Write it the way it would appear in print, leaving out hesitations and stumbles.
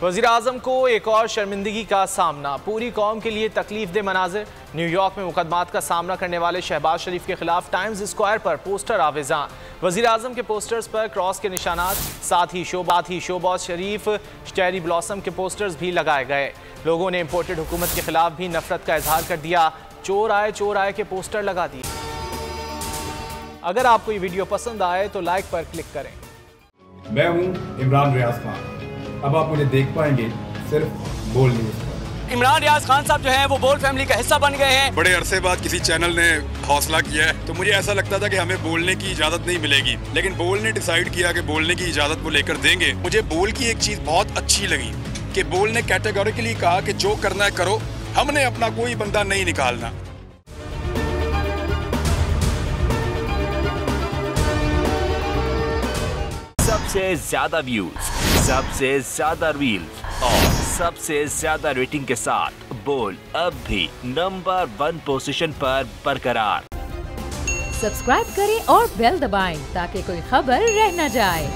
वज़ीर-ए-आज़म को एक और शर्मिंदगी का सामना, पूरी कौम के लिए तकलीफ दे मनाजिर। न्यूयॉर्क में मुकदमात का सामना करने वाले शहबाज शरीफ के खिलाफ टाइम्स स्क्वायर पर पोस्टर आवेज़ां। वज़ीर-ए-आज़म के पोस्टर्स पर क्रॉस के निशानात, साथ ही शहबाज शरीफ चेरी ब्लॉसम के पोस्टर्स भी लगाए गए। लोगों ने इम्पोर्टेड हुकूमत के खिलाफ भी नफरत का इजहार कर दिया, चोर आए के पोस्टर लगा दिए। अगर आपको ये वीडियो पसंद आए तो लाइक पर क्लिक करें। मैं हूं इमरान रियाज खान। अब आप मुझे देख पाएंगे सिर्फ बोल न्यूज़ पर। इमरान रियाज खान साहब जो हैं वो बोल फैमिली का हिस्सा बन गए हैं। बड़े अरसे बाद किसी चैनल ने हौसला किया है, तो मुझे ऐसा लगता था कि हमें बोलने की इजाजत नहीं मिलेगी, लेकिन बोल ने डिसाइड किया कि बोलने की इजाजत वो लेकर देंगे। मुझे बोल की एक चीज बहुत अच्छी लगी कि बोल ने कैटेगोरिकली कहा कि जो करना है करो, हमने अपना कोई बंदा नहीं निकालना। सबसे ज्यादा व्यूज, सबसे ज्यादा रील्स और सबसे ज्यादा रेटिंग के साथ बोल अब भी नंबर 1 पोजीशन पर बरकरार। सब्सक्राइब करें और बेल दबाएं ताकि कोई खबर रह न जाए।